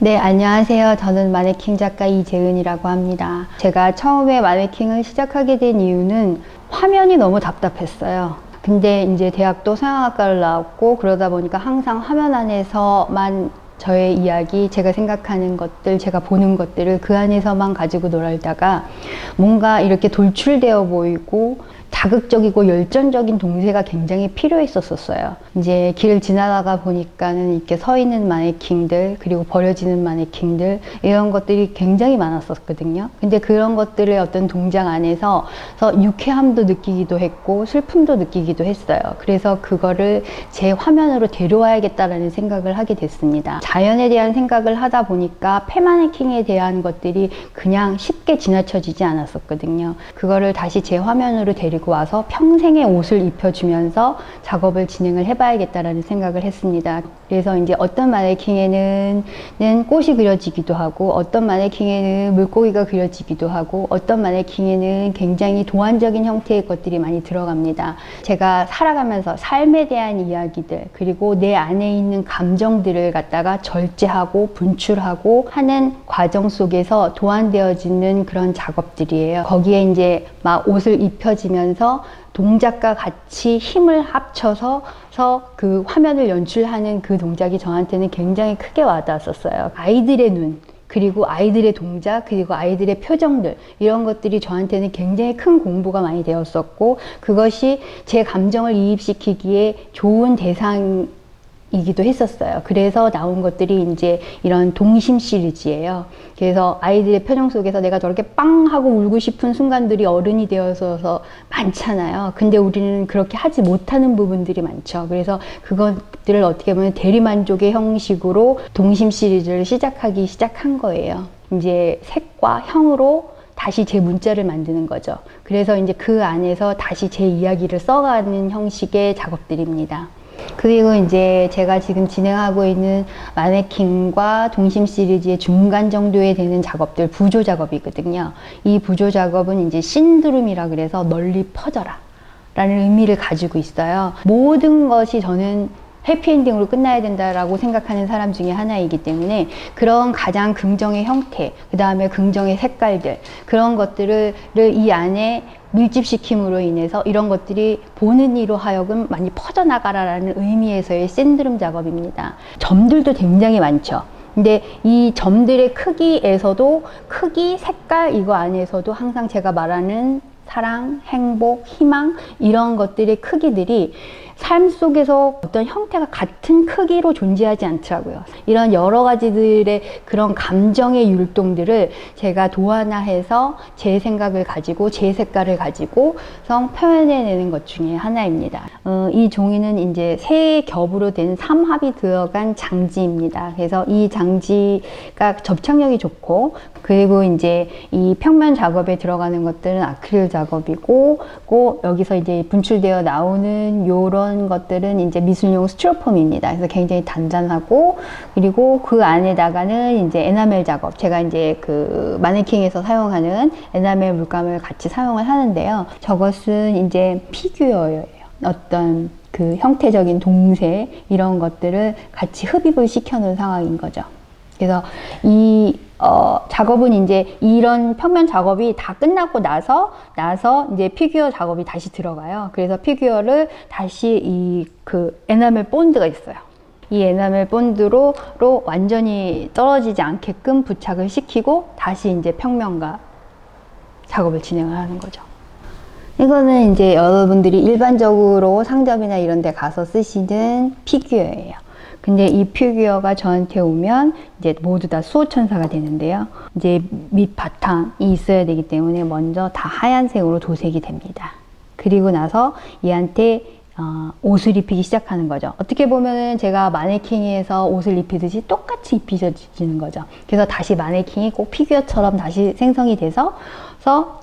네, 안녕하세요. 저는 마네킹 작가 이재은이라고 합니다. 제가 처음에 마네킹을 시작하게 된 이유는 화면이 너무 답답했어요. 근데 이제 대학도 서양학과를 나왔고 그러다 보니까 항상 화면 안에서만 저의 이야기, 제가 생각하는 것들, 제가 보는 것들을 그 안에서만 가지고 놀다가 뭔가 이렇게 돌출되어 보이고 자극적이고 열정적인 동세가 굉장히 필요했었어요. 이제 길을 지나다가 보니까는 이렇게 서 있는 마네킹들, 그리고 버려지는 마네킹들, 이런 것들이 굉장히 많았었거든요. 근데 그런 것들의 어떤 동작 안에서 유쾌함도 느끼기도 했고 슬픔도 느끼기도 했어요. 그래서 그거를 제 화면으로 데려와야겠다라는 생각을 하게 됐습니다. 자연에 대한 생각을 하다 보니까 폐마네킹에 대한 것들이 그냥 쉽게 지나쳐지지 않았었거든요. 그거를 다시 제 화면으로 데리고 와서 평생의 옷을 입혀주면서 작업을 진행을 해봐야겠다라는 생각을 했습니다. 그래서 이제 어떤 마네킹에는 꽃이 그려지기도 하고, 어떤 마네킹에는 물고기가 그려지기도 하고, 어떤 마네킹에는 굉장히 도안적인 형태의 것들이 많이 들어갑니다. 제가 살아가면서 삶에 대한 이야기들, 그리고 내 안에 있는 감정들을 갖다가 절제하고 분출하고 하는 과정 속에서 도안되어지는 그런 작업들이에요. 거기에 이제 막 옷을 입혀지면서 동작과 같이 힘을 합쳐서 그 화면을 연출하는 그 동작이 저한테는 굉장히 크게 와닿았었어요. 아이들의 눈, 그리고 아이들의 동작, 그리고 아이들의 표정들, 이런 것들이 저한테는 굉장히 큰 공부가 많이 되었었고, 그것이 제 감정을 이입시키기에 좋은 대상이기도 했었어요. 그래서 나온 것들이 이제 이런 동심 시리즈예요. 그래서 아이들의 표정 속에서 내가 저렇게 빵 하고 울고 싶은 순간들이 어른이 되어서 많잖아요. 근데 우리는 그렇게 하지 못하는 부분들이 많죠. 그래서 그것들을 어떻게 보면 대리만족의 형식으로 동심 시리즈를 시작한 거예요. 이제 색과 형으로 다시 제 문자를 만드는 거죠. 그래서 이제 그 안에서 다시 제 이야기를 써가는 형식의 작업들입니다. 그리고 이제 제가 지금 진행하고 있는 마네킹과 동심 시리즈의 중간 정도에 되는 작업들, 부조 작업이거든요. 이 부조 작업은 이제 신드롬이라 그래서 널리 퍼져라 라는 의미를 가지고 있어요. 모든 것이 저는 해피엔딩으로 끝나야 된다라고 생각하는 사람 중에 하나이기 때문에 그런 가장 긍정의 형태, 그 다음에 긍정의 색깔들, 그런 것들을 이 안에 밀집시킴으로 인해서 이런 것들이 보는 이로 하여금 많이 퍼져나가라라는 의미에서의 신드롬 작업입니다. 점들도 굉장히 많죠. 근데 이 점들의 크기에서도 크기, 색깔, 이거 안에서도 항상 제가 말하는 사랑, 행복, 희망, 이런 것들의 크기들이 삶 속에서 어떤 형태가 같은 크기로 존재하지 않더라고요. 이런 여러 가지들의 그런 감정의 율동들을 제가 도안화해서 제 생각을 가지고 제 색깔을 가지고 표현해내는 것 중에 하나입니다. 이 종이는 이제 세 겹으로 된 삼합이 들어간 장지입니다. 그래서 이 장지가 접착력이 좋고, 그리고 이제 이 평면 작업에 들어가는 것들은 아크릴 작업이고, 여기서 이제 분출되어 나오는 요런 것들은 이제 미술용 스티로폼입니다. 그래서 굉장히 단단하고, 그리고 그 안에다가는 이제 에나멜 작업, 제가 이제 그 마네킹에서 사용하는 에나멜 물감을 같이 사용을 하는데요. 저것은 이제 피규어예요. 어떤 그 형태적인 동세, 이런 것들을 같이 흡입을 시켜놓은 상황인 거죠. 그래서 이 작업은 이제 이런 평면 작업이 다 끝나고 나서 이제 피규어 작업이 다시 들어가요. 그래서 피규어를 다시 그 에나멜 본드가 있어요. 이 에나멜 본드로 완전히 떨어지지 않게끔 부착을 시키고 다시 이제 평면과 작업을 진행을 하는 거죠. 이거는 이제 여러분들이 일반적으로 상점이나 이런 데 가서 쓰시는 피규어예요. 근데 이 피규어가 저한테 오면 이제 모두 다 수호천사가 되는데요. 이제 밑바탕이 있어야 되기 때문에 먼저 다 하얀색으로 도색이 됩니다. 그리고 나서 얘한테 옷을 입히기 시작하는 거죠. 어떻게 보면은 제가 마네킹에서 옷을 입히듯이 똑같이 입히셔지는 거죠. 그래서 다시 마네킹이 꼭 피규어처럼 다시 생성이 돼서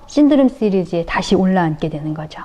신드롬 시리즈에 다시 올라앉게 되는 거죠.